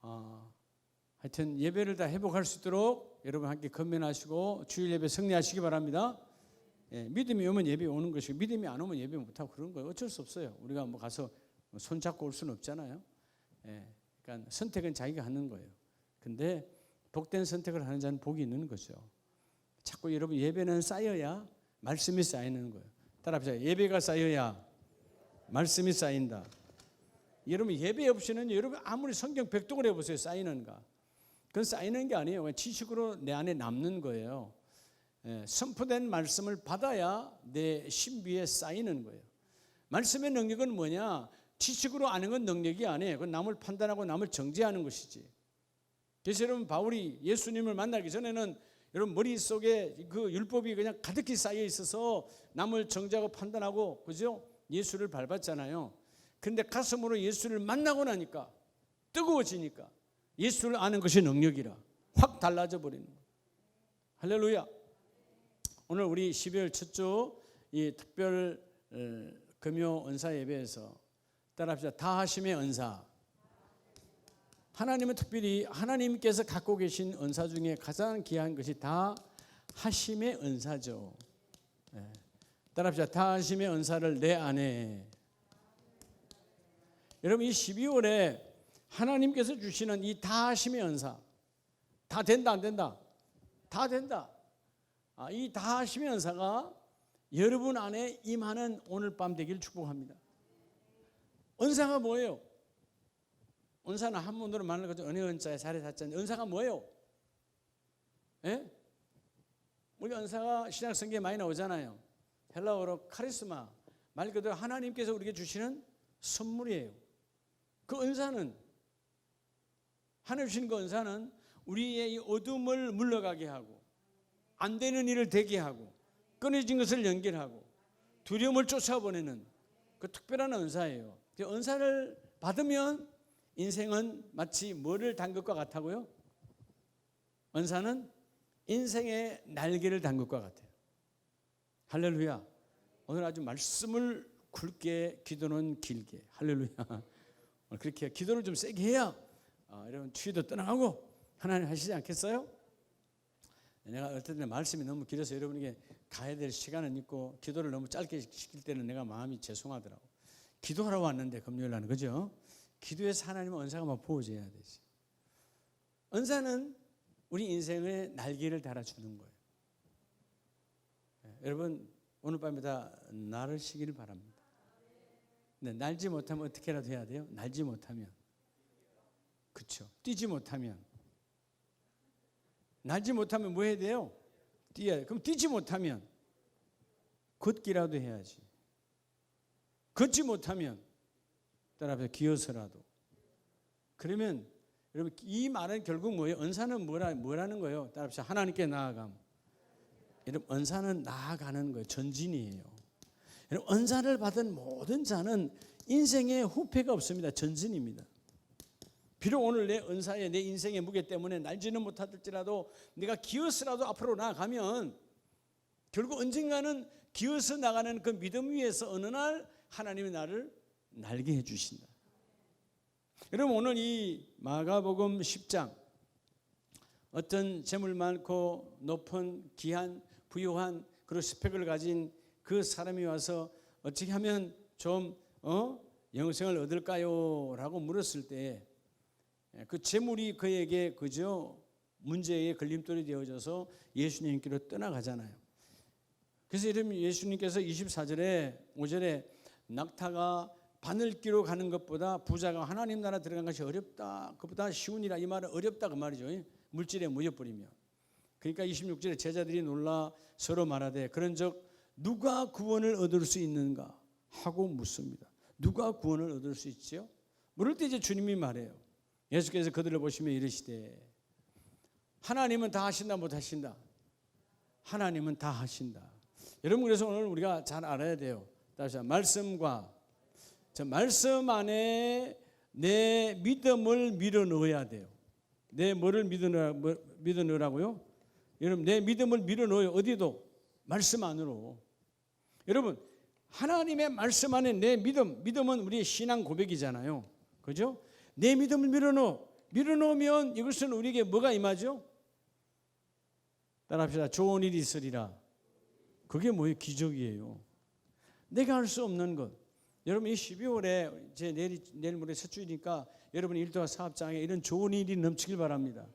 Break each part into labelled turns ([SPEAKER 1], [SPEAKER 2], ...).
[SPEAKER 1] 하여튼 예배를 다 회복할 수 있도록 여러분 함께 건면하시고 주일 예배 승리하시기 바랍니다. 믿음이 오면 예배 오는 것이고 믿음이 안 오면 예배 못하고 그런 거예요. 어쩔 수 없어요. 우리가 뭐 가서 손잡고 올 수는 없잖아요. 그러니까 선택은 자기가 하는 거예요. 근데 복된 선택을 하는 자는 복이 있는 거죠. 자꾸 여러분 예배는 쌓여야 말씀이 쌓이는 거예요. 따라합시다. 예배가 쌓여야 말씀이 쌓인다. 여러분 예배 없이는 여러분 아무리 성경 백독을 해보세요. 쌓이는가? 그건 쌓이는 게 아니에요. 그냥 지식으로 내 안에 남는 거예요. 선포된 말씀을 받아야 내 신비에 쌓이는 거예요. 말씀의 능력은 뭐냐? 지식으로 아는 건 능력이 아니에요. 그건 남을 판단하고 남을 정죄하는 것이지. 그래서 여러분 바울이 예수님을 만나기 전에는 여러분 머릿속에 그 율법이 그냥 가득히 쌓여 있어서 남을 정죄하고 판단하고 그죠? 예수를 밟았잖아요. 근데 가슴으로 예수를 만나고 나니까 뜨거워지니까 예수를 아는 것이 능력이라 확 달라져 버리는 거예요. 할렐루야. 오늘 우리 12월 첫 주 이 특별 금요 은사 예배에서 따라합시다. 다하심의 은사. 하나님은 특별히 하나님께서 갖고 계신 은사 중에 가장 귀한 것이 다하심의 은사죠. 따라합시다. 다하심의 은사를 내 안에. 여러분 이 12월에 하나님께서 주시는 이 다하심의 은사 다 된다 안 된다? 다 된다. 이 다하심의 은사가 여러분 안에 임하는 오늘 밤 되기를 축복합니다. 은사가 뭐예요? 은사는 한문으로 말하는 거죠. 은혜 은자에 살에 사자. 은사가 뭐예요? 우리 은사가 신약 성경에 많이 나오잖아요. 헬라어로 카리스마, 말 그대로 하나님께서 우리에게 주시는 선물이에요. 그 은사는 하나님 주신 그 은사는 우리의 이 어둠을 물러가게 하고 안 되는 일을 되게 하고 끊어진 것을 연결하고 두려움을 쫓아보내는 그 특별한 은사예요. 그 은사를 받으면 인생은 마치 뭐를 단 것과 같다고요? 은사는 인생의 날개를 단 것과 같아요. 할렐루야. 오늘 아주 말씀을 굵게 기도는 길게. 할렐루야. 그렇게 기도를 좀 세게 해야 여러분 추위도 떠나가고 하나님 하시지 않겠어요? 내가 어떨 때 말씀이 너무 길어서 여러분에게 가야 될 시간은 있고 기도를 너무 짧게 시킬 때는 내가 마음이 죄송하더라고. 기도하러 왔는데 금요일 날은 그죠? 기도에서 하나님은 은사가 막 부어져야 되지. 은사는 우리 인생의 날개를 달아주는 거예요. 여러분 오늘 밤에 다 나르시기를 바랍니다. 근데 날지 못하면 어떻게라도 해야 돼요? 날지 못하면 그렇죠. 뛰지 못하면 날지 못하면 뭐 해야 돼요? 뛰어야 돼요. 그럼 뛰지 못하면 걷기라도 해야지. 걷지 못하면 따라서 기어서라도. 그러면 여러분 이 말은 결국 뭐예요? 은사는 뭐라는 거예요? 따라서 하나님께 나아감. 여러분 은사는 나아가는 거예요. 전진이에요. 여러분 은사를 받은 모든 자는 인생에 후회가 없습니다. 전진입니다. 비록 오늘 내 은사에 내 인생의 무게 때문에 날지는 못할지라도 내가 기어서라도 앞으로 나아가면 결국 언젠가는 기어서 나가는 그 믿음 위에서 어느 날 하나님이 나를 날게 해주신다. 여러분 오늘 이 마가복음 10장 어떤 재물 많고 높은 귀한 부유한 그리고 스펙을 가진 그 사람이 와서 어떻게 하면 좀 영생을 얻을까요? 라고 물었을 때 그 재물이 그에게 그저 문제의 걸림돌이 되어져서 예수님께로 떠나가잖아요. 그래서 이름 예수님께서 24절에 5절에 낙타가 바늘기로 가는 것보다 부자가 하나님 나라 들어간 것이 어렵다. 그보다 쉬우니라. 이 말은 어렵다 그 말이죠. 물질에 무여버리면. 그러니까 26절에 제자들이 놀라 서로 말하되 그런즉 누가 구원을 얻을 수 있는가 하고 묻습니다. 누가 구원을 얻을 수 있지요? 물을 때 이제 주님이 말해요. 예수께서 그들을 보시며 이르시되 하나님은 다 하신다 못 하신다? 하나님은 다 하신다. 여러분 그래서 오늘 우리가 잘 알아야 돼요. 다시 말씀과 저 말씀 안에 내 믿음을 밀어 넣어야 돼요. 내 뭐를 밀어 넣으라고요? 여러분 내 믿음을 밀어 넣어요. 어디도? 말씀 안으로. 여러분 하나님의 말씀 안에 내 믿음은 우리의 신앙 고백이잖아요. 그죠? 내 믿음을 밀어 넣어. 밀어넣으면 이것은 우리에게 뭐가 임하죠? 따라합시다. 좋은 일이 있으리라. 그게 뭐예요? 기적이에요. 내가 할 수 없는 것. 여러분 이 12월에 제 내일 모레 첫 주니까 여러분 일터와 사업장에 이런 좋은 일이 넘치길 바랍니다.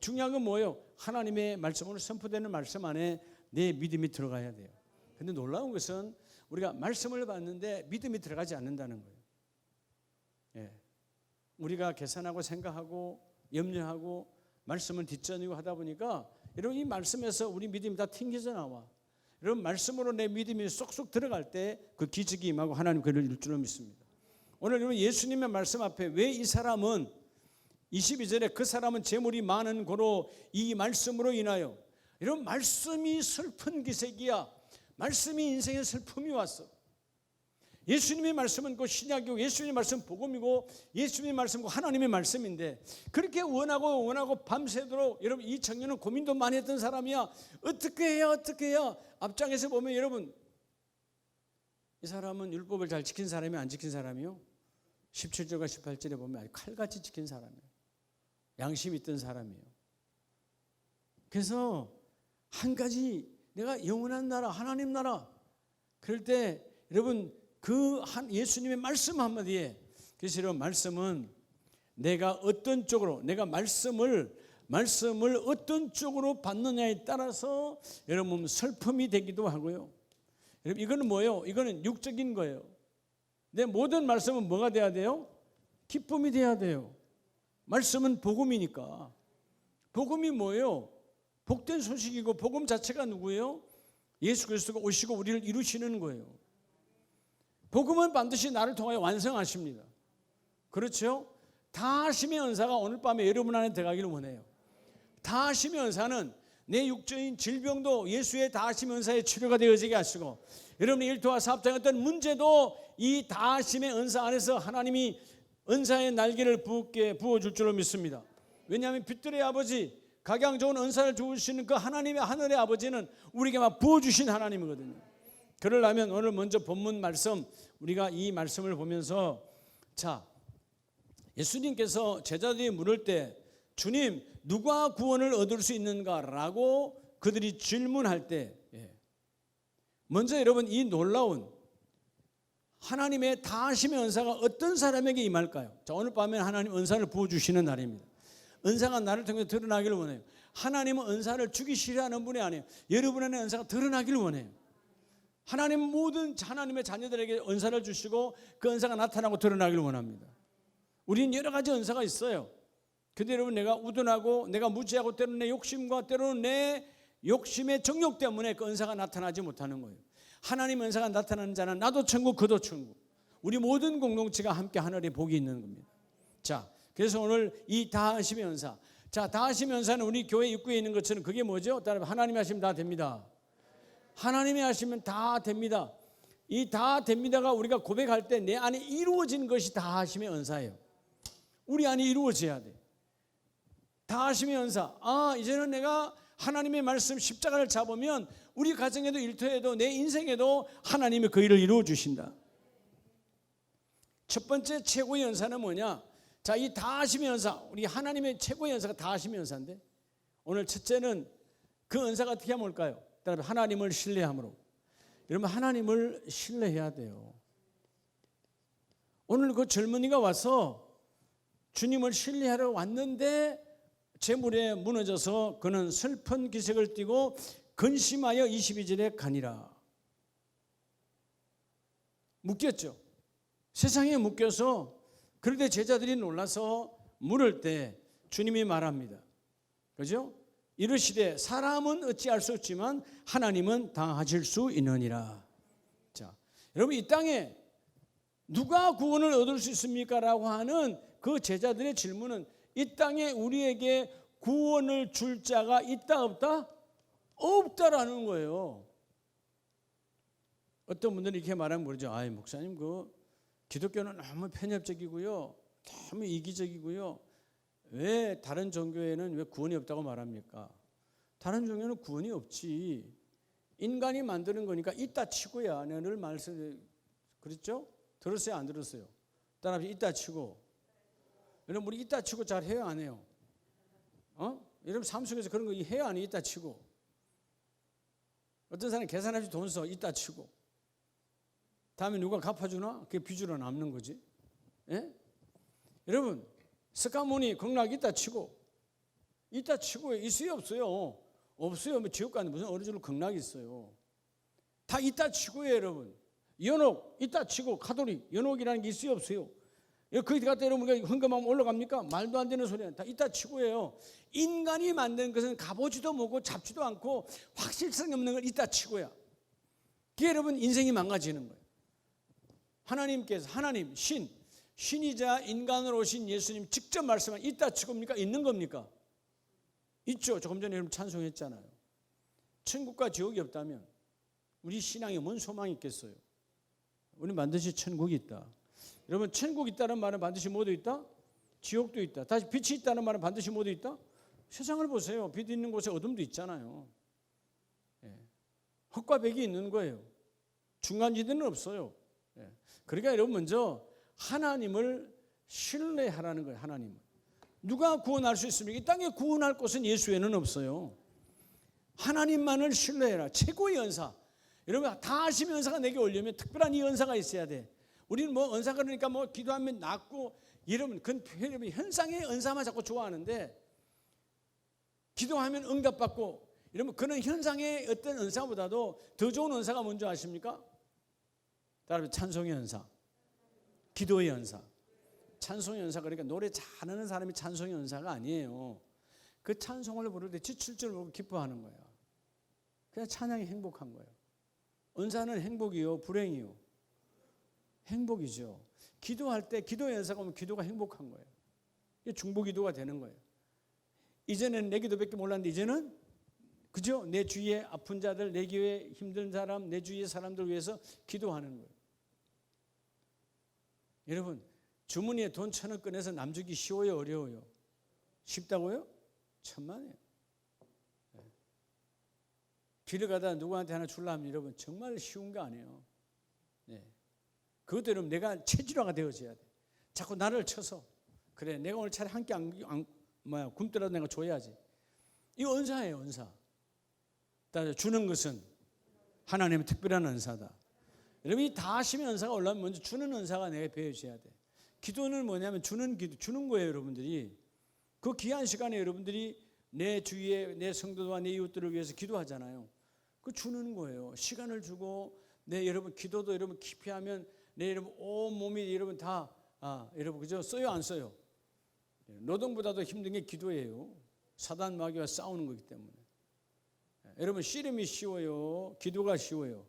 [SPEAKER 1] 중요한 건 뭐예요? 하나님의 말씀, 오늘 선포되는 말씀 안에 내 믿음이 들어가야 돼요. 근데 놀라운 것은 우리가 말씀을 받는데 믿음이 들어가지 않는다는 거예요. 예. 우리가 계산하고 생각하고 염려하고 말씀을 뒷전이고 하다 보니까 여러분 이 말씀에서 우리 믿음이 다 튕겨져 나와. 여러분 말씀으로 내 믿음이 쏙쏙 들어갈 때 그 기적이 임하고 하나님 그를 이룰 줄로 믿습니다. 오늘 여러분 예수님의 말씀 앞에 왜 이 사람은 22절에 그 사람은 재물이 많은 고로 이 말씀으로 인하여, 여러분 말씀이 슬픈 기색이야. 말씀이 인생의 슬픔이 왔어. 예수님의 말씀은 그 신약이고 예수님의 말씀은 복음이고 예수님의 말씀은 하나님의 말씀인데 그렇게 원하고 밤새도록 여러분 이 청년은 고민도 많이 했던 사람이야. 어떻게 해야 앞장에서 보면 여러분 이 사람은 율법을 잘 지킨 사람이 안 지킨 사람이요? 17절과 18절에 보면 아주 칼같이 지킨 사람이에요. 양심 있던 사람이에요. 그래서 한 가지 내가 영원한 나라 하나님 나라 그럴 때 여러분 그 예수님의 말씀 한마디에 그래서 여러분 말씀은 내가 어떤 쪽으로 내가 말씀을 어떤 쪽으로 받느냐에 따라서 여러분 슬픔이 되기도 하고요. 여러분 이거는 뭐예요? 이거는 육적인 거예요. 내 모든 말씀은 뭐가 돼야 돼요? 기쁨이 돼야 돼요. 말씀은 복음이니까. 복음이 뭐예요? 복된 소식이고 복음 자체가 누구예요? 예수 그리스도가 오시고 우리를 이루시는 거예요. 복음은 반드시 나를 통하여 완성하십니다. 그렇죠? 다하심의 은사가 오늘 밤에 여러분 안에 들어가기를 원해요. 다하심의 은사는 내 육적인 질병도 예수의 다하심의 은사의 치료가 되어지게 하시고 여러분의 일터와 사업장의 어떤 문제도 이 다하심의 은사 안에서 하나님이 은사의 날개를 부어줄 줄로 믿습니다. 왜냐하면 빛들의 아버지 각양 좋은 은사를 주시는 그 하나님의 하늘의 아버지는 우리에게만 부어주신 하나님이거든요. 그러려면 오늘 먼저 본문 말씀 우리가 이 말씀을 보면서 자 예수님께서 제자들이 물을 때 주님 누가 구원을 얻을 수 있는가라고 그들이 질문할 때 먼저 여러분 이 놀라운 하나님의 다하심의 은사가 어떤 사람에게 임할까요? 자 오늘 밤에 하나님 은사를 부어주시는 날입니다. 은사가 나를 통해 드러나기를 원해요. 하나님은 은사를 주기 싫어하는 분이 아니에요. 여러분 안에 은사가 드러나기를 원해요. 하나님은 모든 하나님의 자녀들에게 은사를 주시고 그 은사가 나타나고 드러나기를 원합니다. 우리는 여러 가지 은사가 있어요. 근데 여러분 내가 우둔하고 내가 무지하고 때로는 내 욕심과 때로는 내 욕심의 정욕 때문에 그 은사가 나타나지 못하는 거예요. 하나님의 은사가 나타나는 자는 나도 천국 그도 천국. 우리 모든 공동체가 함께 하늘에 복이 있는 겁니다. 자, 그래서 오늘 이 다하심의 은사. 자, 다하심의 은사는 우리 교회 입구에 있는 것처럼 그게 뭐죠? 따라서 하나님이 하시면 다 됩니다. 하나님이 하시면 다 됩니다. 이 다 됩니다가 우리가 고백할 때 내 안에 이루어진 것이 다하심의 은사예요. 우리 안에 이루어져야 돼. 다하심의 은사. 이제는 내가 하나님의 말씀 십자가를 잡으면 우리 가정에도 일터에도 내 인생에도 하나님이 그 일을 이루어 주신다. 첫 번째 최고의 은사는 뭐냐? 자, 이 다하심의 은사. 우리 하나님의 최고의 은사가 다하심의 은사인데 오늘 첫째는 그 은사가 어떻게 하면 올까요? 따라서 하나님을 신뢰함으로. 여러분 하나님을 신뢰해야 돼요. 오늘 그 젊은이가 와서 주님을 신뢰하러 왔는데 재물에 무너져서 그는 슬픈 기색을 띠고 근심하여 22절에 가니라. 묶였죠. 세상에 묶여서 그럴 때 제자들이 놀라서 물을 때 주님이 말합니다. 그죠? 이르시되 사람은 어찌할 수 없지만 하나님은 다 하실 수 있느니라. 자, 여러분 이 땅에 누가 구원을 얻을 수 있습니까? 라고 하는 그 제자들의 질문은 이 땅에 우리에게 구원을 줄 자가 있다 없다? 없다라는 거예요. 어떤 분들이 이렇게 말하면 모르죠. 아이 목사님 그 기독교는 너무 편협적이고요. 너무 이기적이고요. 왜 다른 종교에는 왜 구원이 없다고 말합니까? 다른 종교는 구원이 없지. 인간이 만드는 거니까 이따 치고야. 내가 늘 말씀 그랬죠? 들었어요? 안 들었어요? 따라서 이따 치고. 여러분 우리 이따 치고 잘 해요 안 해요? 여러분 삶 속에서 그런 거 해요 안 해요? 이따 치고. 어떤 사람은 계산 없이 돈 써 이따 치고. 다음에 누가 갚아주나? 그게 빚으로 남는 거지. 예? 여러분 석가모니 극락 이따 치고 있어요 없어요? 없어요. 뭐 지옥 가는데 무슨 어느 줄로 극락이 있어요. 다 이따 치고요 여러분. 연옥 이따 치고 가톨릭 연옥이라는 게 있어요 없어요? 거기 갔다 여러분 헌금하면 올라갑니까? 말도 안 되는 소리야. 다 이따 치고예요. 인간이 만든 것은 가보지도 못하고 잡지도 않고 확실성이 없는 걸 이따 치고야. 그게 여러분 인생이 망가지는 거예요. 하나님께서 하나님 신이자 인간으로 오신 예수님 직접 말씀한 이따 치고입니까? 있는 겁니까? 있죠. 조금 전에 여러분 찬송했잖아요. 천국과 지옥이 없다면 우리 신앙에 뭔 소망이 있겠어요? 우리 반드시 천국이 있다. 여러분 천국 있다는 말은 반드시 뭐도 있다? 지옥도 있다. 다시 빛이 있다는 말은 반드시 뭐도 있다? 세상을 보세요. 빛 있는 곳에 어둠도 있잖아요. 흑과 백이 있는 거예요. 중간지대는 없어요. 그러니까 여러분 먼저 하나님을 신뢰하라는 거예요. 하나님을. 누가 구원할 수 있습니까? 이 땅에 구원할 곳은 예수 외에는 없어요. 하나님만을 신뢰해라. 최고의 은사. 여러분 다 아시면 은사가 내게 오려면 특별한 이 은사가 있어야 돼. 우리는 뭐 은사 그러니까 뭐 기도하면 낫고 여러분 그건 현상의 은사만 자꾸 좋아하는데 기도하면 응답받고 이러면 그런 현상의 어떤 은사보다도 더 좋은 은사가 뭔지 아십니까? 따라서 찬송의 은사, 기도의 은사. 찬송의 은사 그러니까 노래 잘하는 사람이 찬송의 은사가 아니에요. 그 찬송을 부를 때 지칠 줄 모르고 기뻐하는 거예요. 그냥 찬양이 행복한 거예요. 은사는 행복이요, 불행이요. 행복이죠. 기도할 때 기도의 은사가 오면 기도가 행복한 거예요. 이게 중보기도가 되는 거예요. 이전에는 내 기도밖에 몰랐는데 이제는 그죠? 내 주위에 아픈 자들, 내 교회에 힘든 사람, 내 주위의 사람들 위해서 기도하는 거예요. 여러분 주머니에 돈 1,000원 꺼내서 남 주기 쉬워요, 어려워요? 쉽다고요? 천만에요. 길을 가다 누구한테 하나 주려 하면 여러분 정말 쉬운 거 아니에요. 그것도 여러분 내가 체질화가 되어져야 돼. 자꾸 나를 쳐서 그래 내가 오늘 차라리 한 끼 굶더라도 내가 줘야지. 이거 은사예요, 은사. 주는 것은 하나님의 특별한 은사다. 여러분이 다 하시면 은사가 올라오면 먼저 주는 은사가 내가 배워져야 돼. 기도는 뭐냐면 주는 기도, 주는 거예요, 여러분들이. 그 귀한 시간에 여러분들이 내 주위에 내 성도와 내 이웃들을 위해서 기도하잖아요. 그 주는 거예요. 시간을 주고 내 여러분 기도도 여러분 깊이 하면 내 여러분 온 몸이 여러분 다 여러분 그죠? 써요 안 써요? 노동보다도 힘든 게 기도예요. 사단 마귀와 싸우는 거기 때문에. 여러분 씨름이 쉬워요? 기도가 쉬워요?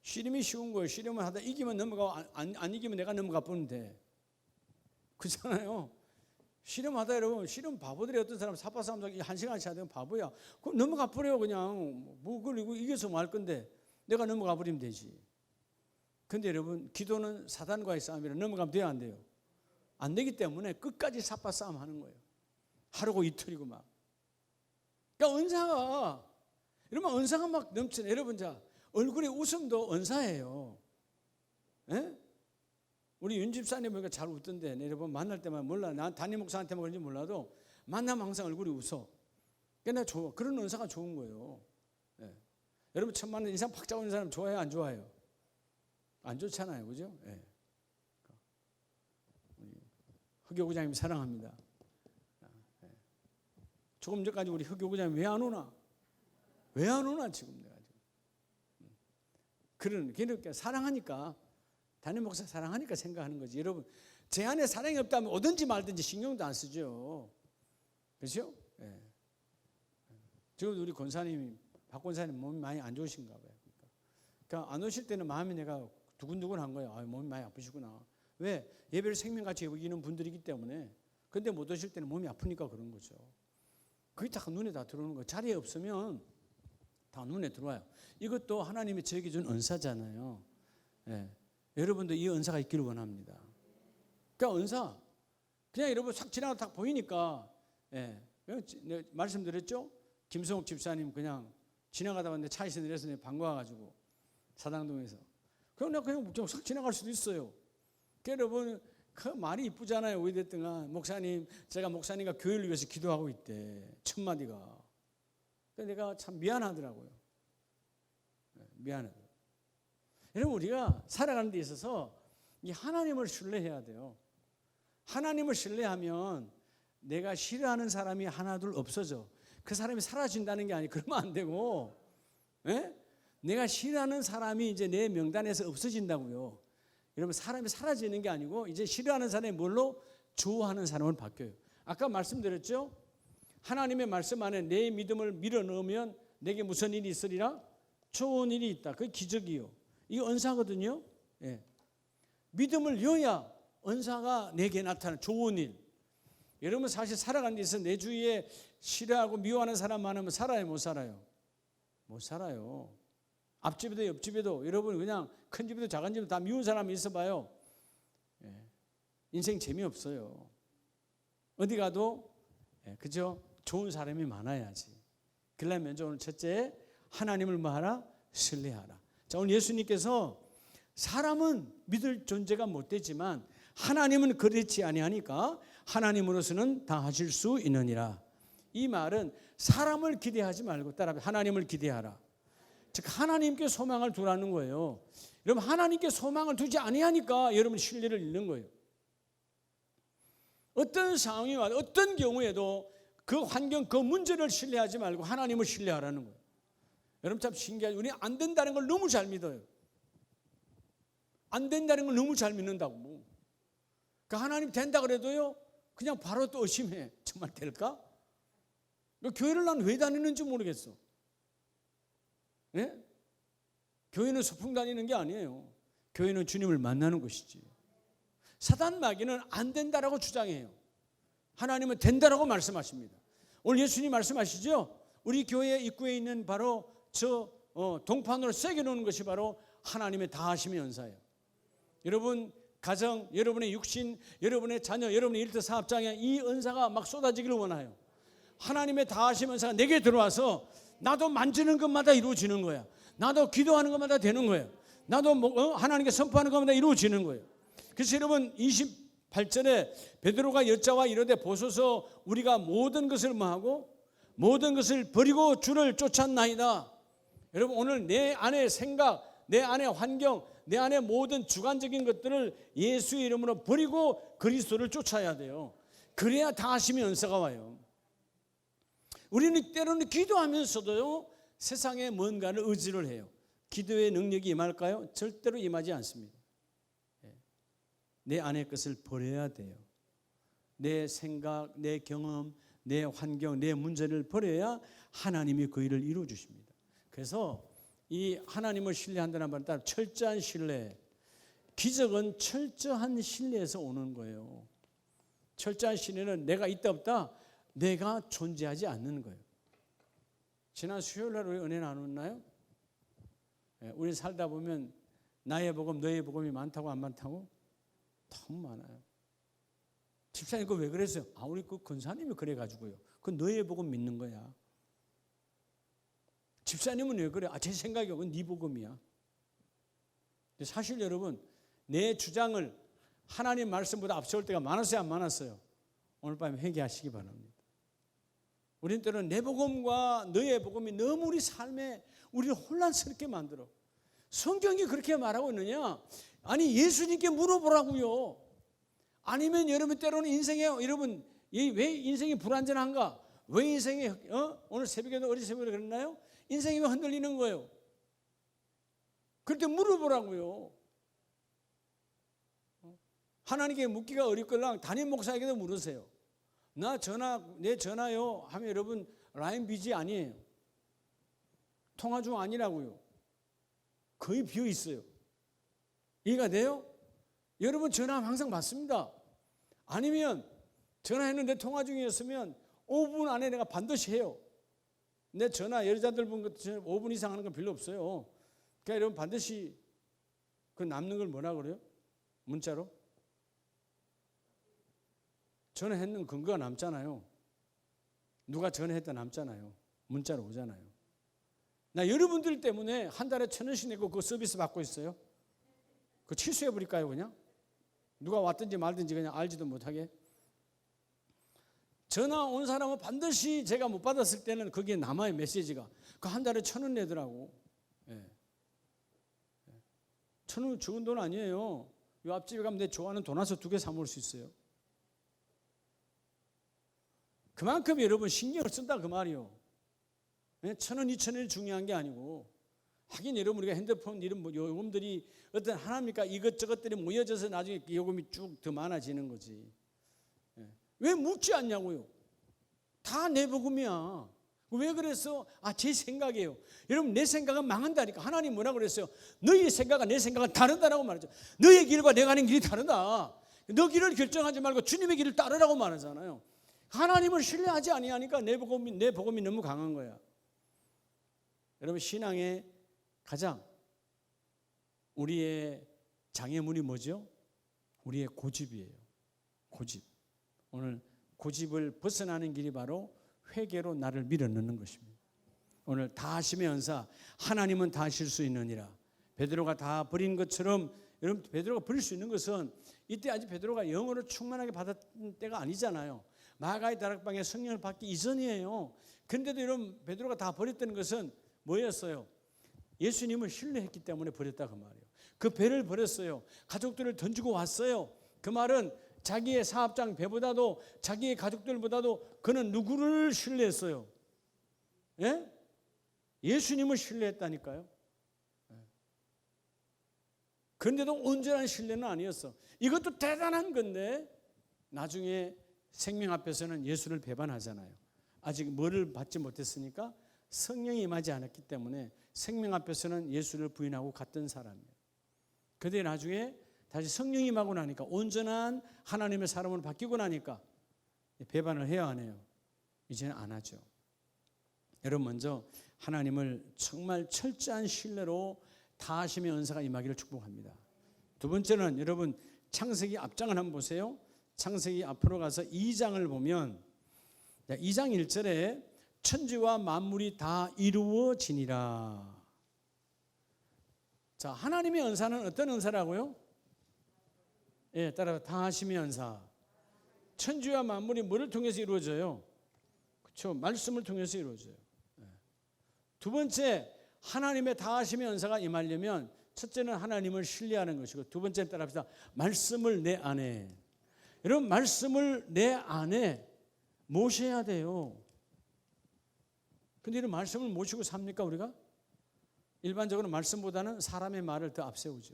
[SPEAKER 1] 씨름이 쉬운 거예요. 씨름을 하다 이기면 넘어가고 안 이기면 내가 넘어가 보는데 그렇잖아요. 씨름하다 여러분 씨름 바보들이 어떤 사람 사파싸움 1시간씩 하면 바보야. 그럼 넘어가 버려요 그냥. 뭐 그리고 이겨서 뭐 할 건데 내가 넘어가 버리면 되지. 근데 여러분 기도는 사단과의 싸움이라 넘어가면 돼요 안 돼요? 안 되기 때문에 끝까지 사파싸움 하는 거예요. 하루고 이틀이고 막. 그러니까 은사가 여러분 은사가 막 넘치네. 여러분 자 얼굴에 웃음도 은사예요. 예? 우리 윤 집사님 보니까 잘 웃던데 여러분 만날 때만 몰라. 난 담임 목사한테만 그런지 몰라도 만나면 항상 얼굴이 웃어. 그러니까 좋아. 그런 은사가 좋은 거예요. 예. 여러분 처음 만나는 인상 팍 잡는 사람 좋아해요 안 좋아해요? 안 좋잖아요, 그죠? 예. 흑교구장님 사랑합니다. 예. 조금 전까지 우리 흑교구장님 왜 안 오나? 왜 안 오나 지금 내가 지금. 그러니까 사랑하니까 담임 목사 사랑하니까 생각하는 거지. 여러분 제 안에 사랑이 없다면 오든지 말든지 신경도 안 쓰죠. 그렇죠? 예. 지금 우리 권사님이 박 권사님 몸이 많이 안 좋으신가 봐요. 그러니까 안 오실 때는 마음이 내가 두근두근한 거예요. 몸이 많이 아프시구나. 왜? 예배를 생명같이 여기는 분들이기 때문에. 근데 못 오실 때는 몸이 아프니까 그런 거죠. 그게 다 눈에 다 들어오는 거예요. 자리에 없으면 다 눈에 들어와요. 이것도 하나님이 저에게 준 은사잖아요. 예. 여러분도 이 은사가 있기를 원합니다. 그러니까 은사 그냥 여러분 싹 지나가다 딱 보이니까 예. 말씀드렸죠? 김성욱 집사님 그냥 지나가다 왔는데 차에서 내려서 반가워가지고 사당동에서 그냥 싹 지나갈 수도 있어요. 그러니까 여러분 그 말이 이쁘잖아요. 어디됐든간 목사님, 제가 목사님과 교회를 위해서 기도하고 있대. 첫 마디가. 내가 참 미안하더라고요. 미안하더라고요. 여러분, 우리가 살아가는 데 있어서 이 하나님을 신뢰해야 돼요. 하나님을 신뢰하면 내가 싫어하는 사람이 하나둘 없어져. 그 사람이 사라진다는 게 아니고 그러면 안 되고, 예? 내가 싫어하는 사람이 이제 내 명단에서 없어진다고요. 여러분, 사람이 사라지는 게 아니고 이제 싫어하는 사람이 뭘로? 좋아하는 사람으로 바뀌어요. 아까 말씀드렸죠? 하나님의 말씀 안에 내 믿음을 밀어넣으면 내게 무슨 일이 있으리라? 좋은 일이 있다. 그게 기적이요. 이거 은사거든요. 예. 믿음을 넣어야 은사가 내게 나타나는 좋은 일. 여러분, 사실 살아가는 데 있어서 내 주위에 싫어하고 미워하는 사람 많으면 살아요, 못 살아요? 못 살아요. 앞집에도 옆집에도 여러분 그냥 큰 집에도 작은 집에도 다 미운 사람이 있어봐요. 예. 인생 재미없어요. 어디 가도 그죠? 좋은 사람이 많아야지. 그러려면 오늘 첫째, 하나님을 뭐하라? 신뢰하라. 자, 오늘 예수님께서 사람은 믿을 존재가 못 되지만 하나님은 그렇지 아니하니까 하나님으로서는 다 하실 수 있느니라. 이 말은 사람을 기대하지 말고 따라 하나님을 기대하라. 즉 하나님께 소망을 두라는 거예요. 여러분, 하나님께 소망을 두지 아니하니까 여러분 신뢰를 잃는 거예요. 어떤 상황이 와도 어떤 경우에도 그 환경, 그 문제를 신뢰하지 말고 하나님을 신뢰하라는 거예요. 여러분 참 신기하죠. 우리 안 된다는 걸 너무 잘 믿어요. 안 된다는 걸 너무 잘 믿는다고. 그러니까 하나님 된다 그래도요, 그냥 바로 또 의심해. 정말 될까? 교회를 난 왜 다니는지 모르겠어. 예? 교회는 소풍 다니는 게 아니에요. 교회는 주님을 만나는 곳이지. 사단 마귀는 안 된다라고 주장해요. 하나님은 된다라고 말씀하십니다. 오늘 예수님 말씀하시죠? 우리 교회 입구에 있는 바로 저 동판으로 새겨놓은 것이 바로 하나님의 다하심의 은사예요. 여러분 가정, 여러분의 육신, 여러분의 자녀, 여러분의 일터 사업장에 이 은사가 막 쏟아지기를 원해요. 하나님의 다하심 은사가 내게 들어와서 나도 만지는 것마다 이루어지는 거야. 나도 기도하는 것마다 되는 거예요. 나도 하나님께 선포하는 것마다 이루어지는 거예요. 그래서 여러분 28절에 베드로가 여자와 이르되 보소서 우리가 모든 것을 뭐하고 모든 것을 버리고 주를 쫓았나이다. 여러분 오늘 내 안의 생각, 내 안의 환경, 내 안의 모든 주관적인 것들을 예수의 이름으로 버리고 그리스도를 쫓아야 돼요. 그래야 다하심의 은사가 와요. 우리는 때로는 기도하면서도요 세상에 뭔가를 의지를 해요. 기도의 능력이 임할까요? 절대로 임하지 않습니다. 내 안의 것을 버려야 돼요. 내 생각, 내 경험, 내 환경, 내 문제를 버려야 하나님이 그 일을 이루어 주십니다. 그래서 이 하나님을 신뢰한다는 말은 따로 철저한 신뢰. 기적은 철저한 신뢰에서 오는 거예요. 철저한 신뢰는 내가 있다 없다 내가 존재하지 않는 거예요. 지난 수요일 날 우리 은혜 나눴나요? 우리 살다 보면 나의 복음, 너의 복음이 많다고 안 많다고? 너무 많아요. 집사님 그거 왜 그랬어요? 우리 그 권사님이 그래가지고요. 그 너의 복음 믿는 거야. 집사님은 왜 그래? 제 생각이 그건 네 복음이야. 사실 여러분 내 주장을 하나님 말씀보다 앞세울 때가 많았어요, 안 많았어요? 오늘 밤에 회개하시기 바랍니다. 우리는 때로는 내 복음과 너의 복음이 너무 우리 삶에 우리를 혼란스럽게 만들어. 성경이 그렇게 말하고 있느냐? 아니 예수님께 물어보라고요. 아니면 여러분 때로는 인생에 여러분 왜 인생이 불안전한가? 왜 인생이 오늘 새벽에도 어제 새벽에 그랬나요? 인생이 왜 흔들리는 거예요? 그럴 때 물어보라고요. 하나님께 묻기가 어렵걸랑 담임 목사에게도 물으세요. 내 전화요 하면 여러분 라인 비지 아니에요. 통화 중 아니라고요. 거의 비어 있어요. 이해가 돼요? 여러분 전화하면 항상 받습니다. 아니면 전화했는데 통화 중이었으면 5분 안에 내가 반드시 해요. 내 전화 여자들 분 5분 이상 하는 건 별로 없어요. 그러니까 여러분 반드시 그 남는 걸 뭐라 그래요? 문자로? 전화했는 근거가 남잖아요. 누가 전화했다 남잖아요. 문자로 오잖아요. 나 여러분들 때문에 한 달에 1,000원씩 내고 그 서비스 받고 있어요. 그거 취소해 버릴까요 그냥? 누가 왔든지 말든지 그냥 알지도 못하게. 전화 온 사람은 반드시 제가 못 받았을 때는 거기에 남아요, 메시지가. 그 한 달에 1,000원 내더라고. 예. 1,000원 적은 돈 아니에요. 요 앞집에 가면 내 좋아하는 도넛 2개 사 먹을 수 있어요. 그만큼 여러분 신경을 쓴다 그 말이요. 1,000원, 2,000원이 중요한 게 아니고, 하긴 여러분 우리가 핸드폰 이런 요금들이 어떤 하나입니까? 이것저것들이 모여져서 나중에 요금이 쭉 더 많아지는 거지. 왜 묻지 않냐고요? 다 내 복음이야. 왜 그래서? 제 생각이에요. 여러분 내 생각은 망한다니까. 하나님 뭐라 그랬어요? 너희 생각과 내 생각은 다르다라고 말하죠. 너의 길과 내가 가는 길이 다르다. 너 길을 결정하지 말고 주님의 길을 따르라고 말하잖아요. 하나님을 신뢰하지 아니하니까 내 복음이 너무 강한 거야. 여러분 신앙의 가장 우리의 장애물이 뭐죠? 우리의 고집이에요. 고집. 오늘 고집을 벗어나는 길이 바로 회개로 나를 밀어넣는 것입니다. 오늘 다하심의 은사, 하나님은 다 하실 수 있느니라. 베드로가 다 버린 것처럼, 여러분 베드로가 버릴 수 있는 것은 이때 아직 베드로가 영어로 충만하게 받았던 때가 아니잖아요. 마가의 다락방에 성령을 받기 이전이에요. 그런데도 여러분 베드로가 다 버렸던 것은 뭐였어요? 예수님을 신뢰했기 때문에 버렸다 그 말이에요. 그 배를 버렸어요. 가족들을 던지고 왔어요. 그 말은 자기의 사업장 배보다도 자기의 가족들보다도 그는 누구를 신뢰했어요? 예? 예수님을 신뢰했다니까요. 그런데도 온전한 신뢰는 아니었어. 이것도 대단한 건데 나중에 생명 앞에서는 예수를 배반하잖아요. 아직 뭐를 받지 못했으니까 성령이 임하지 않았기 때문에 생명 앞에서는 예수를 부인하고 갔던 사람이에요. 그런데 나중에 다시 성령이 임하고 나니까 온전한 하나님의 사람으로 바뀌고 나니까 배반을 해야 하네요. 이제는 안 하죠. 여러분 먼저 하나님을 정말 철저한 신뢰로 다하심의 은사가 임하기를 축복합니다. 두 번째는 여러분 창세기 앞장을 한번 보세요. 창세기 앞으로 가서 2장을 보면 2장 1절에 천지와 만물이 다 이루어지니라. 자, 하나님의 은사는 어떤 은사라고요? 예, 따라 다하심의 은사. 천지와 만물이 뭐를 통해서 이루어져요? 그렇죠. 말씀을 통해서 이루어져요. 두 번째, 하나님의 다하심의 은사가 임하려면 첫째는 하나님을 신뢰하는 것이고 두 번째는 따라합시다. 말씀을 내 안에. 여러분 말씀을 내 안에 모셔야 돼요. 근데 이런 말씀을 모시고 삽니까 우리가? 일반적으로 말씀보다는 사람의 말을 더 앞세우죠.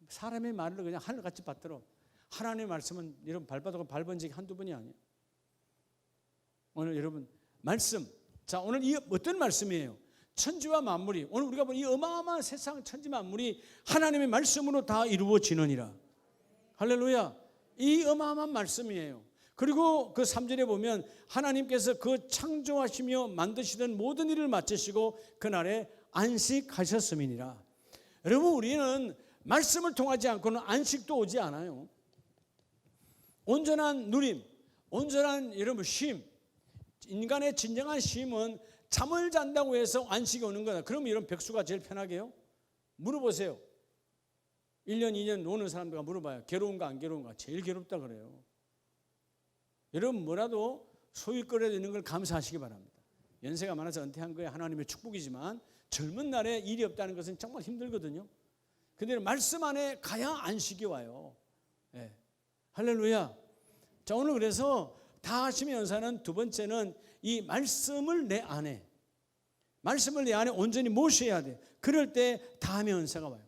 [SPEAKER 1] 사람의 말을 그냥 하늘같이 받들어. 하나님의 말씀은 여러분 발바닥을 밟은 적이 한두 번이 아니에요. 오늘 여러분 말씀. 자, 오늘 이 어떤 말씀이에요? 천지와 만물이, 오늘 우리가 본 이 어마어마한 세상 천지 만물이 하나님의 말씀으로 다 이루어지느니라. 할렐루야. 이 어마어마한 말씀이에요. 그리고 그 3절에 보면 하나님께서 그 창조하시며 만드시던 모든 일을 마치시고 그날에 안식하셨음이니라. 여러분 우리는 말씀을 통하지 않고는 안식도 오지 않아요. 온전한 누림, 온전한 여러분 쉼, 인간의 진정한 쉼은 잠을 잔다고 해서 안식이 오는 거다. 그럼 이런 백수가 제일 편하게요? 물어보세요. 1년, 2년 노는 사람들과 물어봐요. 괴로운가 안 괴로운가? 제일 괴롭다 그래요. 여러분 뭐라도 소유거리라도 있는 걸 감사하시기 바랍니다. 연세가 많아서 은퇴한 거에 하나님의 축복이지만 젊은 날에 일이 없다는 것은 정말 힘들거든요. 근데 말씀 안에 가야 안식이 와요. 네. 할렐루야. 자, 오늘 그래서 다하심의 은사는 두 번째는 이 말씀을 내 안에, 말씀을 내 안에 온전히 모셔야 돼. 그럴 때 다함의 은사가 와요.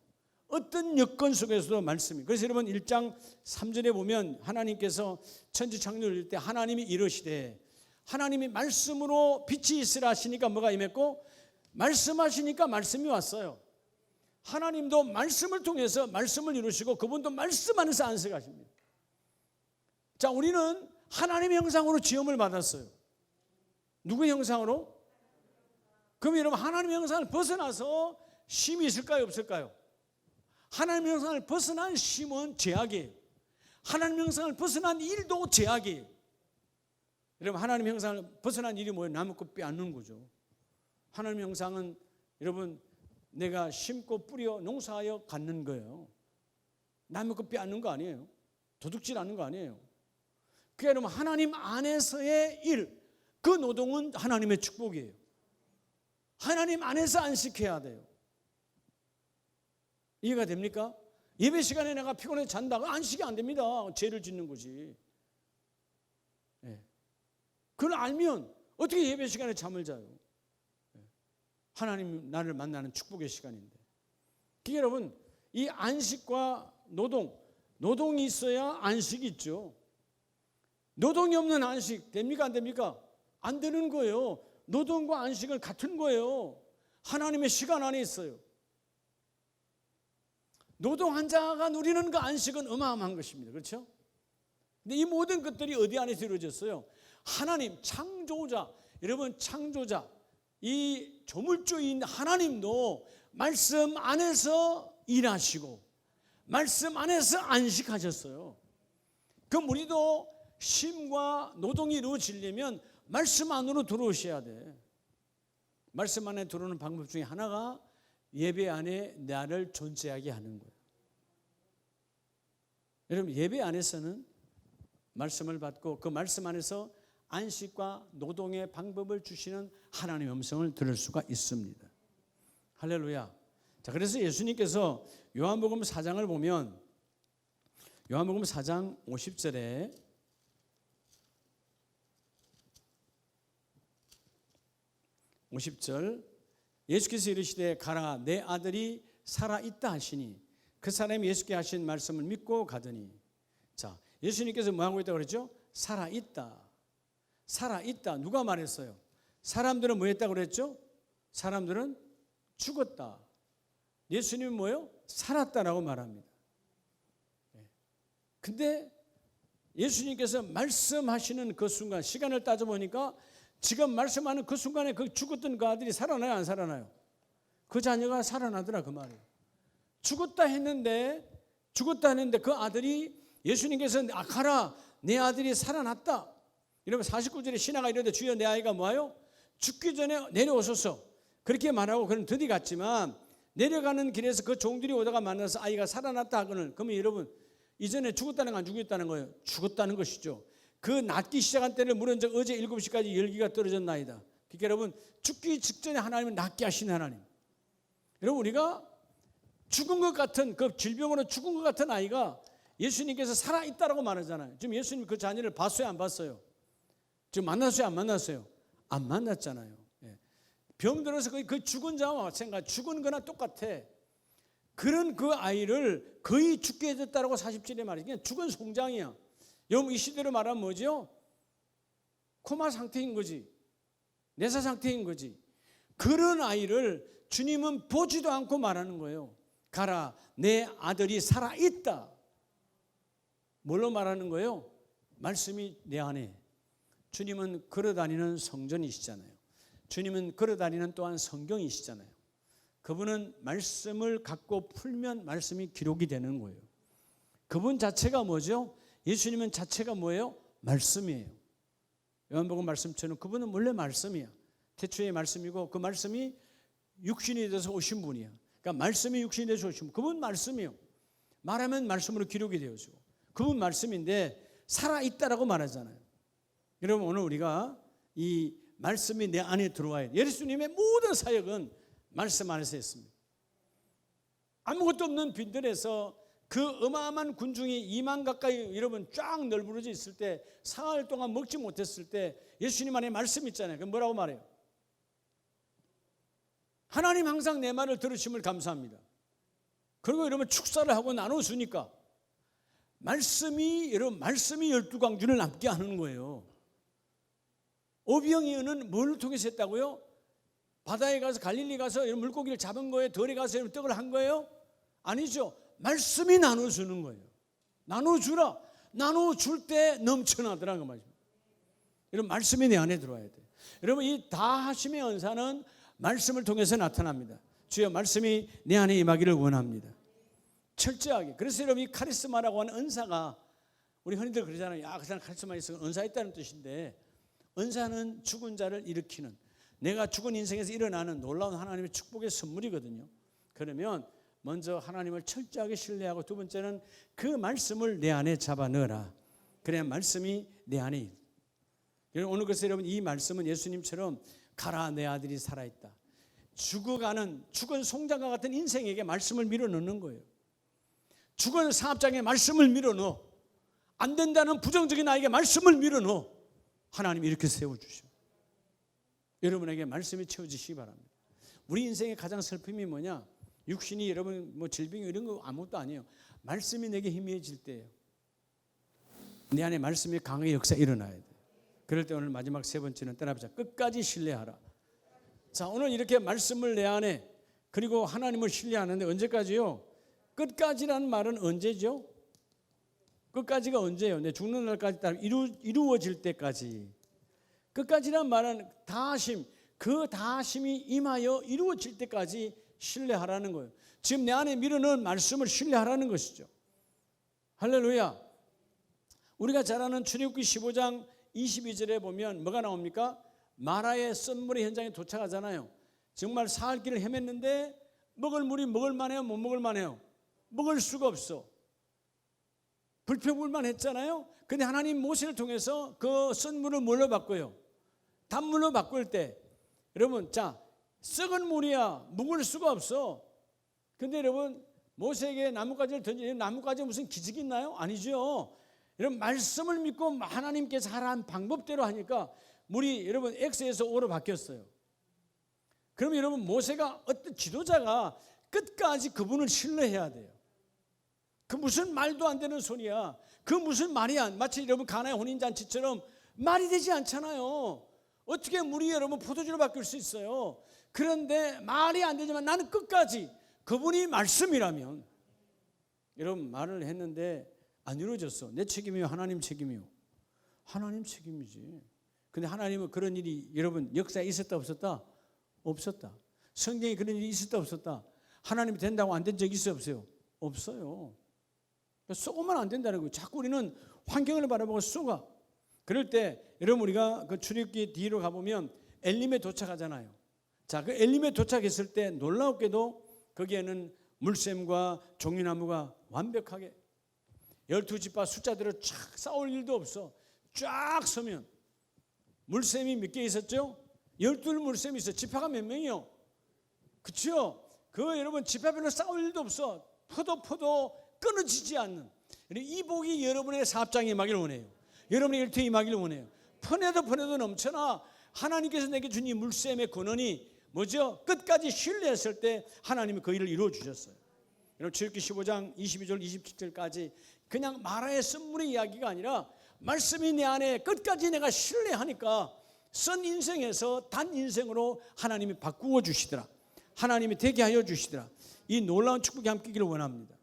[SPEAKER 1] 어떤 여건 속에서도 말씀이. 그래서 여러분 1장 3절에 보면 하나님께서 천지 창조를 이룰 때 하나님이 이르시되, 하나님이 말씀으로 빛이 있으라 하시니까 뭐가 임했고 말씀하시니까 말씀이 왔어요. 하나님도 말씀을 통해서 말씀을 이루시고 그분도 말씀 안에서 안식하십니다. 자, 우리는 하나님의 형상으로 지음을 받았어요. 누구의 형상으로? 그럼 여러분 하나님의 형상을 벗어나서 쉼이 있을까요 없을까요? 하나님의 형상을 벗어난 쉼은 제약이에요. 하나님의 형상을 벗어난 일도 제약이에요. 여러분 하나님의 형상을 벗어난 일이 뭐예요? 남의 것 빼앗는 거죠. 하나님의 형상은 여러분 내가 심고 뿌려 농사하여 갖는 거예요. 남의 것 빼앗는 거 아니에요. 도둑질 하는 거 아니에요. 그게 여러분 하나님 안에서의 일, 그 노동은 하나님의 축복이에요. 하나님 안에서 안식해야 돼요. 이해가 됩니까? 예배 시간에 내가 피곤해 잔다가 안식이 안 됩니다. 죄를 짓는 거지. 네. 그걸 알면 어떻게 예배 시간에 잠을 자요? 네. 하나님 나를 만나는 축복의 시간인데. 그게 여러분 이 안식과 노동이 있어야 안식이 있죠. 노동이 없는 안식 됩니까? 안 됩니까? 안 되는 거예요. 노동과 안식은 같은 거예요. 하나님의 시간 안에 있어요. 노동한 자가 누리는 그 안식은 어마어마한 것입니다. 그렇죠? 근데 이 모든 것들이 어디 안에서 이루어졌어요? 하나님 창조자, 여러분 창조자, 이 조물주인 하나님도 말씀 안에서 일하시고 말씀 안에서 안식하셨어요. 그럼 우리도 쉼과 노동이 이루어지려면 말씀 안으로 들어오셔야 돼. 말씀 안에 들어오는 방법 중에 하나가 예배 안에 나를 존재하게 하는 거예요. 여러분 예배 안에서는 말씀을 받고 그 말씀 안에서 안식과 노동의 방법을 주시는 하나님의 음성을 들을 수가 있습니다. 할렐루야. 자, 그래서 예수님께서 요한복음 4장을 보면 요한복음 4장 50절 예수께서 이르시되 가라 내 아들이 살아있다 하시니 그 사람이 예수께 하신 말씀을 믿고 가더니 자 예수님께서 뭐 하고 있다고 그랬죠? 살아있다. 살아있다. 누가 말했어요? 사람들은 뭐 했다고 그랬죠? 사람들은 죽었다. 예수님은 뭐예요? 살았다라고 말합니다. 근데 예수님께서 말씀하시는 그 순간 시간을 따져보니까 지금 말씀하는 그 순간에 그 죽었던 그 아들이 살아나요? 안 살아나요? 그 자녀가 살아나더라 그 말이에요. 죽었다 했는데 그 아들이 예수님께서 가라 내 아들이 살아났다. 여러분 49절에 신하가 이르되 주여 내 아이가 뭐하요? 죽기 전에 내려오소서. 그렇게 말하고 그는 드디 갔지만 내려가는 길에서 그 종들이 오다가 만나서 아이가 살아났다 하거늘 그러면 여러분 이전에 죽었다는 건 안 죽었다는 거예요? 죽었다는 것이죠. 그 낫기 시작한 때를 물은 적 어제 7시까지 열기가 떨어졌나이다. 그러니까 여러분 죽기 직전에 하나님은 낫게 하시는 하나님. 여러분 우리가 죽은 것 같은 그 질병으로 죽은 것 같은 아이가 예수님께서 살아있다라고 말하잖아요. 지금 예수님 그 자녀를 봤어요? 안 봤어요? 지금 만났어요? 안 만났어요? 안 만났잖아요. 병들어서 그 죽은 자와 마찬가지 죽은 거나 똑같아. 그런 그 아이를 거의 죽게 해줬다라고 40절에 말이죠. 그냥 죽은 송장이야. 여러분 이 시대로 말하면 뭐죠? 코마 상태인 거지. 내사 상태인 거지. 그런 아이를 주님은 보지도 않고 말하는 거예요. 가라 내 아들이 살아있다. 뭘로 말하는 거예요? 말씀이 내 안에. 주님은 걸어다니는 성전이시잖아요. 주님은 걸어다니는 또한 성경이시잖아요. 그분은 말씀을 갖고 풀면 말씀이 기록이 되는 거예요. 그분 자체가 뭐죠? 예수님은 자체가 뭐예요? 말씀이에요. 요한복음 말씀처럼 그분은 원래 말씀이야. 태초의 말씀이고 그 말씀이 육신이 돼서 오신 분이야. 그러니까 말씀이 육신이 돼서 오신 분. 그분 말씀이요. 말하면 말씀으로 기록이 되어지고 그분 말씀인데 살아있다라고 말하잖아요. 여러분 오늘 우리가 이 말씀이 내 안에 들어와야 돼요. 예수님의 모든 사역은 말씀 안에서 했습니다. 아무것도 없는 빈들에서 그 어마어마한 군중이 2만 가까이 여러분 쫙 널브러져 있을 때 사흘 동안 먹지 못했을 때 예수님 안에 말씀 있잖아요. 그럼 뭐라고 말해요? 하나님 항상 내 말을 들으심을 감사합니다. 그리고 여러분 축사를 하고 나눠주니까 말씀이 12강준을 남게 하는 거예요. 오병이어는 뭘 통해서 했다고요? 바다에 가서 갈릴리 가서 물고기를 잡은 거예요? 덜에 가서 떡을 한 거예요? 아니죠. 말씀이 나눠주는 거예요. 나눠주라. 나눠줄 때 넘쳐나더라는 거 말이죠. 여러분 말씀이 내 안에 들어와야 돼요. 여러분 이 다하심의 은사는 말씀을 통해서 나타납니다. 주여 말씀이 내 안에 임하기를 원합니다. 철저하게. 그래서 여러분 이 카리스마라고 하는 은사가 우리 흔히들 그러잖아요. 야, 그 사람 카리스마 있으면 은사 있다는 뜻인데 은사는 죽은 자를 일으키는 내가 죽은 인생에서 일어나는 놀라운 하나님의 축복의 선물이거든요. 그러면 먼저 하나님을 철저하게 신뢰하고, 두 번째는 그 말씀을 내 안에 잡아 넣어라. 그래야 말씀이 내 안에 있다. 오늘 그래서 여러분, 이 말씀은 예수님처럼 가라 내 아들이 살아있다, 죽어가는 죽은 송장과 같은 인생에게 말씀을 밀어넣는 거예요. 죽은 사업장에 말씀을 밀어넣어. 안 된다는 부정적인 아이에게 말씀을 밀어넣어. 하나님이 이렇게 세워주셔. 여러분에게 말씀이 채워지시기 바랍니다. 우리 인생의 가장 슬픔이 뭐냐? 육신이 여러분 뭐 질병이 이런 거 아무것도 아니에요. 말씀이 내게 희미해질 때예요. 내 안에 말씀이 강하게 역사 일어나야 돼. 그럴 때 오늘 마지막 세 번째는 따라해보자. 끝까지 신뢰하라. 자, 오늘 이렇게 말씀을 내 안에, 그리고 하나님을 신뢰하는데 언제까지요? 끝까지라는 말은 언제죠? 끝까지가 언제예요? 내 죽는 날까지 이루어질 때까지. 끝까지란 말은 다하심, 그 다하심이 임하여 이루어질 때까지 신뢰하라는 거예요. 지금 내 안에 밀어넣은 말씀을 신뢰하라는 것이죠. 할렐루야. 우리가 잘 아는 출애굽기 15장 22절에 보면 뭐가 나옵니까? 마라의 썬물의 현장에 도착하잖아요. 정말 사흘 길을 헤맸는데 먹을 물이 먹을 만해요? 못 먹을 만해요? 먹을 수가 없어. 불평불만했잖아요. 근데 하나님 모세를 통해서 그 썬물을 뭘로 바꿔요? 단물로 바꿀 때, 여러분, 자, 썩은 물이야. 먹을 수가 없어. 근데 여러분, 모세에게 나뭇가지를 던지니 나뭇가지 무슨 기적이 있나요? 아니죠. 여러분, 말씀을 믿고 하나님께서 하라는 방법대로 하니까 물이 여러분 X에서 O로 바뀌었어요. 그러면 여러분, 모세가 어떤 지도자가 끝까지 그분을 신뢰해야 돼요. 그 무슨 말도 안 되는 소리야. 그 무슨 말이야. 마치 여러분 가나의 혼인잔치처럼 말이 되지 않잖아요. 어떻게 물이 여러분 포도주로 바뀔 수 있어요? 그런데 말이 안 되지만 나는 끝까지 그분이 말씀이라면, 여러분 말을 했는데 안 이루어졌어. 내 책임이요? 하나님 책임이요? 하나님 책임이지. 근데 하나님은 그런 일이 여러분 역사에 있었다 없었다? 없었다. 성경에 그런 일이 있었다 없었다? 하나님이 된다고 안 된 적이 있어요 없어요? 없어요. 쏘면 안 된다는 거예요. 자꾸 우리는 환경을 바라보고 쏘가. 그럴 때 여러분 우리가 그 출애굽기 뒤로 가보면 엘림에 도착하잖아요. 자, 그 엘림에 도착했을 때 놀랍게도 거기에는 물샘과 종려나무가 완벽하게 12지파 숫자대로 쫙 싸울 일도 없어. 쫙 서면 물샘이 몇 개 있었죠? 12물샘이 있어. 지파가 몇 명이요? 그렇죠? 그 여러분 지파별로 싸울 일도 없어. 포도 끊어지지 않는 이 복이 여러분의 사업장에 임하기를 원해요. 여러분의 일터에 임하기를 원해요. 퍼내도 넘쳐나 하나님께서 내게 준 이 물샘의 근원이 뭐죠? 끝까지 신뢰했을 때 하나님이 그 일을 이루어 주셨어요. 여러분 출애굽기 15장 22절 27절까지 그냥 마라의 썬물의 이야기가 아니라 말씀이 내 안에 끝까지 내가 신뢰하니까 선 인생에서 단 인생으로 하나님이 바꾸어 주시더라. 하나님이 되게 하여 주시더라. 이 놀라운 축복이 함께 있기를 원합니다.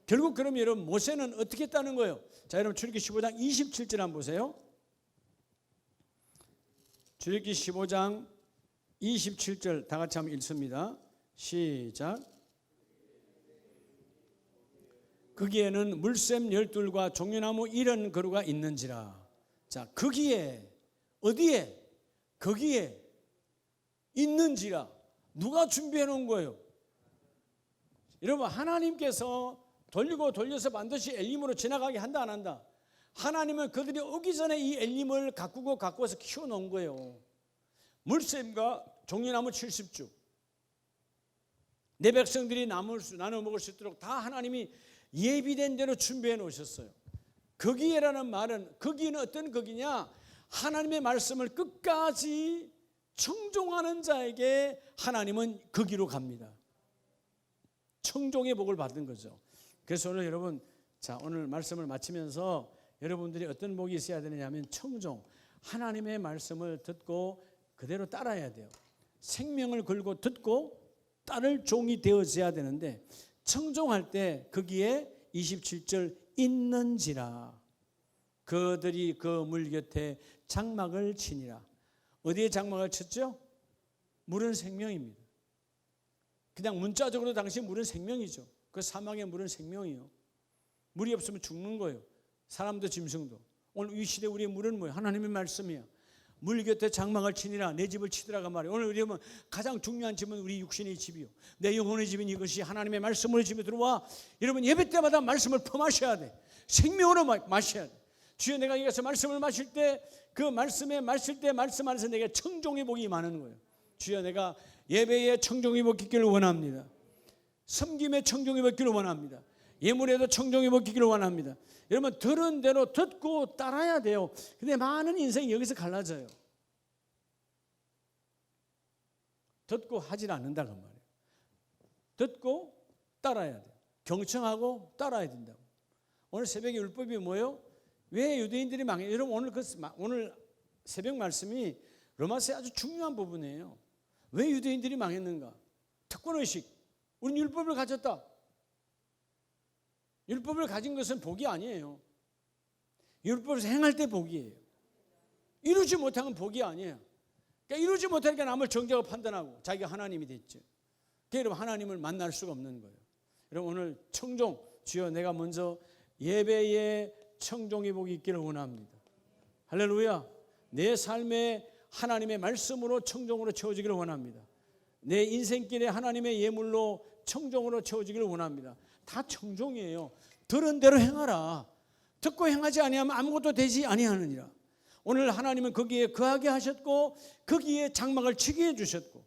[SPEAKER 1] 결국 그럼 여러분 모세는 어떻게 했다는 거예요? 자, 여러분 출애굽기 15장 27절 한번 보세요. 출애굽기 15장 27절 다 같이 한번 읽습니다. 시작. 거기에는 물샘 12과 종려나무 70그루가 있는지라. 자, 거기에 어디에? 거기에 있는지라. 누가 준비해 놓은 거예요? 여러분 하나님께서 돌려서 반드시 엘림으로 지나가게 한다 안 한다? 하나님은 그들이 오기 전에 이 엘림을 가꾸어서 키워놓은 거예요. 물샘과 종려나무 70주. 내 백성들이 나눠 먹을 수 있도록 다 하나님이 예비된 대로 준비해 놓으셨어요. 거기에라는 말은, 거기는 어떤 거기냐? 하나님의 말씀을 끝까지 청종하는 자에게 하나님은 거기로 갑니다. 청종의 복을 받은 거죠. 그래서 오늘 여러분, 자, 오늘 말씀을 마치면서 여러분들이 어떤 복이 있어야 되느냐면 청종. 하나님의 말씀을 듣고 그대로 따라야 돼요. 생명을 걸고 듣고 따를 종이 되어져야 되는데 청종할 때 거기에 27절 있는지라. 그들이 그 물 곁에 장막을 치니라. 어디에 장막을 쳤죠? 물은 생명입니다. 그냥 문자적으로 당시 물은 생명이죠. 그 사막의 물은 생명이요. 물이 없으면 죽는 거예요. 사람도 짐승도. 오늘 이 시대 우리의 물은 뭐예요? 하나님의 말씀이야. 물 곁에 장막을 치니라 내 집을 치더라가 말이에요. 오늘 우리 보면 가장 중요한 집은 우리 육신의 집이요. 내 영혼의 집은 이것이 하나님의 말씀으로 집에 들어와. 여러분 예배 때마다 말씀을 퍼마셔야 돼. 생명으로 마셔야 돼. 주여 내가 여기서 말씀을 마실 때 그 말씀에 마실 때 말씀 안에서 내게 청종의 복이 임하는 거예요. 주여 내가 예배에 청종의 복 있기를 원합니다. 섬김에 청종의 복 있기를 원합니다. 예물에도 청종의 복 있기를 원합니다. 여러분 들은 대로 듣고 따라야 돼요. 근데 많은 인생이 여기서 갈라져요. 듣고 하질 않는다고 말이에요. 듣고 따라야 돼요. 경청하고 따라야 된다고. 오늘 새벽에 율법이 뭐예요? 왜 유대인들이 망해요? 여러분 오늘 새벽 말씀이 로마서의 아주 중요한 부분이에요. 왜 유대인들이 망했는가? 특권의식. 우리는 율법을 가졌다. 율법을 가진 것은 복이 아니에요. 율법을 행할 때 복이에요. 이루지 못한 건 복이 아니에요. 그러니까 이루지 못하니까 남을 정죄하고 판단하고 자기가 하나님이 됐죠. 그러니까 여러분 하나님을 만날 수가 없는 거예요. 여러분 오늘 청종, 주여 내가 먼저 예배에 청종의 복이 있기를 원합니다. 할렐루야. 내 삶에 하나님의 말씀으로 청종으로 채워지기를 원합니다. 내 인생길에 하나님의 예물로 청종으로 채워지기를 원합니다. 다 청종이에요. 들은 대로 행하라. 듣고 행하지 아니하면 아무것도 되지 아니하느니라. 오늘 하나님은 거기에 거하게 하셨고 거기에 장막을 치게 해주셨고,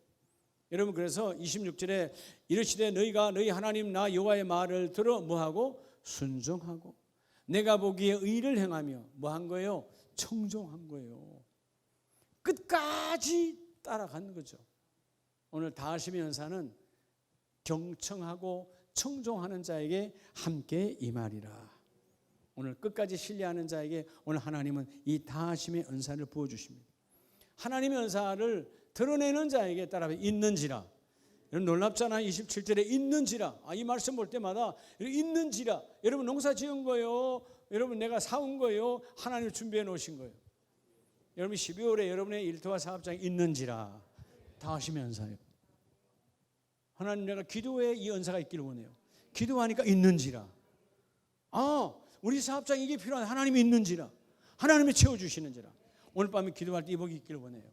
[SPEAKER 1] 여러분 그래서 26절에 이르시되 너희가 너희 하나님 나 여호와의 말을 들어 뭐하고 순종하고 내가 보기에 의를 행하며 뭐한 거예요? 청종한 거예요. 끝까지 따라가는 거죠. 오늘 다하심의 연사는 경청하고 청종하는 자에게 함께 임하리라. 오늘 끝까지 신뢰하는 자에게 오늘 하나님은 이 다하심의 은사를 부어주십니다. 하나님의 은사를 드러내는 자에게 따라 있는지라. 여러분 놀랍잖아요. 27절에 있는지라. 이 말씀 볼 때마다 있는지라. 여러분 농사 지은 거예요. 여러분 내가 사온 거예요. 하나님이 준비해 놓으신 거예요. 여러분 12월에 여러분의 일터와 사업장에 있는지라. 다하심의 은사예요. 하나님 내가 기도에 이 은사가 있기를 원해요. 기도하니까 있는지라. 우리 사업장에 이게 필요한 하나님이 있는지라. 하나님이 채워주시는지라. 오늘 밤에 기도할 때 이 복이 있기를 원해요.